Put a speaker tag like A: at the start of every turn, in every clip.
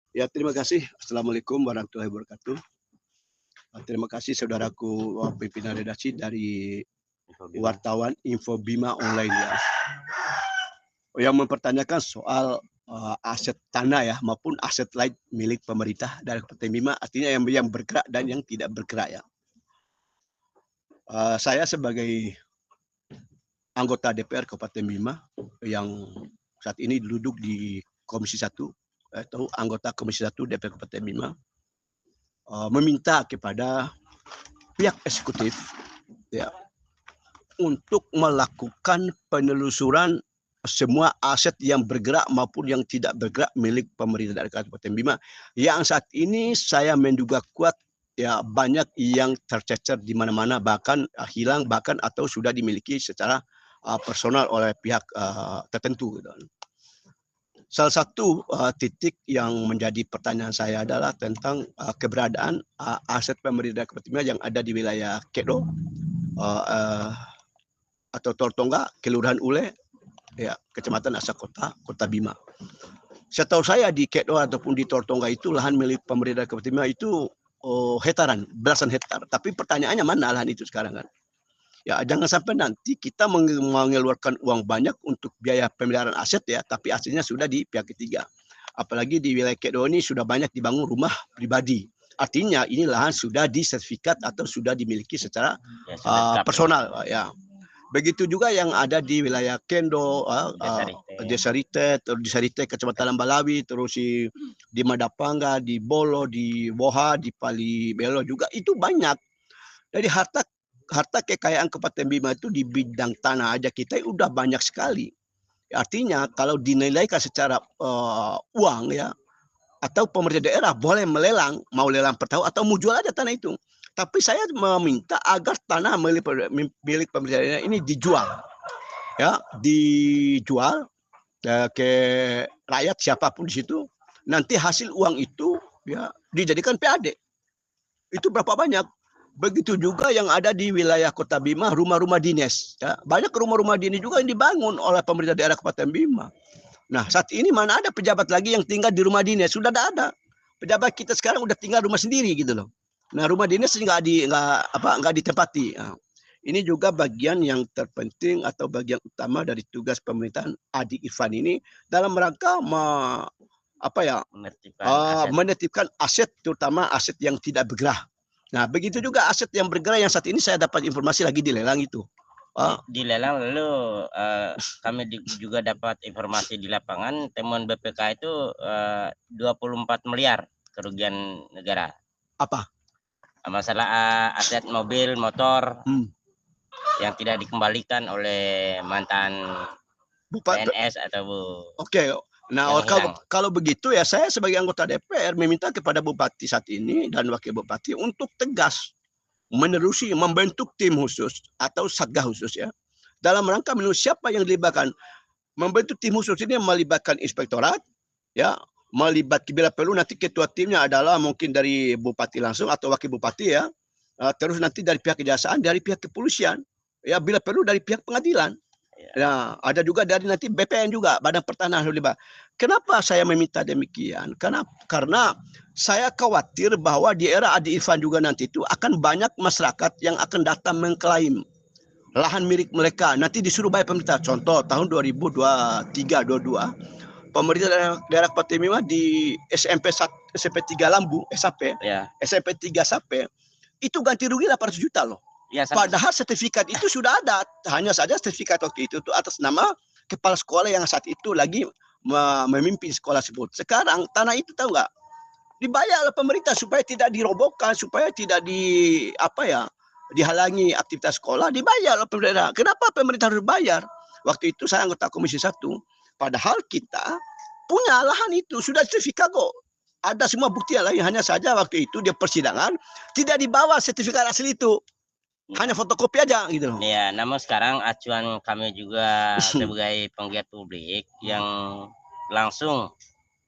A: Ya, terima kasih. Assalamualaikum warahmatullahi wabarakatuh. Terima kasih saudaraku pimpinan redaksi dari wartawan Info Bima Online ya. Yang mempertanyakan soal aset tanah ya maupun aset lain milik pemerintah dari Kabupaten Bima, artinya yang bergerak dan yang tidak bergerak ya. Saya sebagai anggota DPR Kabupaten Bima yang saat ini duduk di Komisi 1 atau anggota Komisi 1 DPR Kabupaten Bima meminta kepada pihak eksekutif ya untuk melakukan penelusuran semua aset yang bergerak maupun yang tidak bergerak milik pemerintah daerah Kabupaten Bima yang saat ini saya menduga kuat ya banyak yang tercecer di mana-mana, bahkan hilang, bahkan atau sudah dimiliki secara personal oleh pihak tertentu gitu. Salah satu titik yang menjadi pertanyaan saya adalah tentang keberadaan aset pemerintah Kabupaten Bima yang ada di wilayah Kedo atau Tortonga, Kelurahan Ule, ya, Kecamatan Asakota, Kota Bima. Setahu saya di Kedo ataupun di Tortonga itu lahan milik pemerintah Kabupaten Bima itu hektaran, belasan hektar. Tapi pertanyaannya mana lahan itu sekarang kan? Ya, jangan sampai nanti kita mengeluarkan uang banyak untuk biaya pemeliharaan aset ya, tapi asetnya sudah di pihak ketiga. Apalagi di wilayah Kedo ini sudah banyak dibangun rumah pribadi. Artinya ini lahan sudah disertifikat atau sudah dimiliki secara personal ya. Begitu juga yang ada di wilayah Kendo, Desa Rite, Kecamatan Balawi, terus di Madapangga, di Bolo, di Boha, di Pali Belo juga itu banyak. Jadi harta kekayaan Kabupaten Bima itu di bidang tanah aja kita udah banyak sekali. Artinya kalau dinilaikan secara uang ya, atau pemerintah daerah boleh melelang, mau lelang per tahun atau mau jual aja tanah itu. Tapi saya meminta agar tanah milik pemerintah daerah ini dijual, ya, dijual ke rakyat siapapun di situ. Nanti hasil uang itu ya dijadikan PAD. Itu berapa banyak? Begitu juga yang ada di wilayah Kota Bima, rumah-rumah dinas. Ya. Banyak rumah-rumah dinas juga yang dibangun oleh pemerintah daerah Kabupaten Bima. Nah, saat ini mana ada pejabat lagi yang tinggal di rumah dinas? Sudah tidak ada. Pejabat kita sekarang udah tinggal rumah sendiri gitu loh. Nah, rumah dinas nggak ditempati. Nah, ini juga bagian yang terpenting atau bagian utama dari tugas pemerintahan Adi Irfan ini dalam rangka menetipkan aset, terutama aset yang tidak bergerak. Nah, begitu juga aset yang bergerak yang saat ini saya dapat informasi lagi dilelang itu.
B: Dilelang lalu kami juga dapat informasi di lapangan temuan BPK itu 24 miliar kerugian negara.
A: Apa?
B: Masalah aset mobil, motor yang tidak dikembalikan oleh mantan PNS atau
A: Oke. Nah, kalau begitu ya saya sebagai anggota DPR meminta kepada Bupati saat ini dan Wakil Bupati untuk tegas menerusi membentuk tim khusus atau satgas khusus ya dalam rangka menurut siapa yang dilibatkan. Membentuk tim khusus ini melibatkan inspektorat ya, melibatkan bila perlu nanti ketua timnya adalah mungkin dari bupati langsung atau wakil bupati ya, terus nanti dari pihak kejaksaan, dari pihak kepolisian ya, bila perlu dari pihak pengadilan. Nah, ada juga dari nanti BPN juga, Badan Pertanahan Libat. Kenapa saya meminta demikian? Karena saya khawatir bahwa di era Adi Irfan juga nanti itu akan banyak masyarakat yang akan datang mengklaim lahan milik mereka. Nanti disuruh bayar pemerintah. Contoh tahun 2023-22, pemerintah daerah Kabupaten Bima di SMP 3 Lambu, SMP 3 Sape, itu ganti rugi 800 juta loh. Ya, padahal sertifikat itu sudah ada, hanya saja sertifikat waktu itu atas nama kepala sekolah yang saat itu lagi memimpin sekolah tersebut. Sekarang tanah itu tahu nggak dibayar oleh pemerintah supaya tidak dirobohkan, supaya tidak dihalangi aktivitas sekolah, dibayar oleh pemerintah. Kenapa pemerintah harus bayar? Waktu itu saya anggota Komisi 1, padahal kita punya lahan itu sudah sertifikat kok. Ada semua bukti yang lain, hanya saja waktu itu di persidangan tidak dibawa sertifikat asli itu. Hanya fotokopi aja gitu loh.
B: Ya, namun sekarang acuan kami juga sebagai penggiat publik yang langsung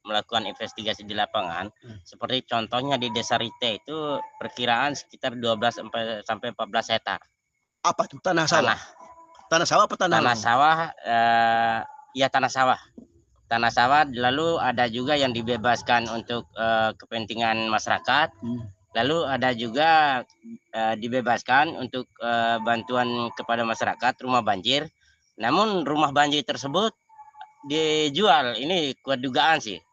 B: melakukan investigasi di lapangan, seperti contohnya di Desa Rite itu perkiraan sekitar 12 sampai 14 hektar.
A: Apa itu? Tanah sawah? Tanah sawah apa tanah?
B: Tanah sawah, ya tanah sawah. tanah sawah, lalu ada juga yang dibebaskan untuk kepentingan masyarakat, lalu ada juga dibebaskan untuk bantuan kepada masyarakat rumah banjir. Namun rumah banjir tersebut dijual, ini kuat dugaan sih.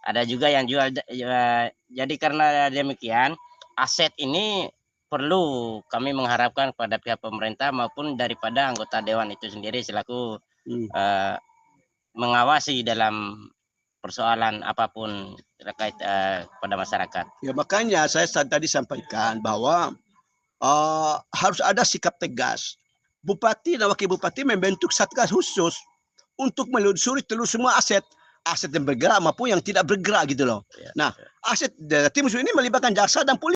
B: Ada juga yang jual. Jadi karena demikian, aset ini perlu kami mengharapkan kepada pihak pemerintah maupun daripada anggota dewan itu sendiri selaku mengawasi dalam persoalan apapun terkait pada masyarakat.
A: Ya makanya saya tadi sampaikan bahwa harus ada sikap tegas. Bupati dan wakil bupati membentuk satgas khusus untuk menelusuri semua aset yang bergerak maupun yang tidak bergerak gitu loh. Nah, aset tim ini melibatkan jaksa dan polisi.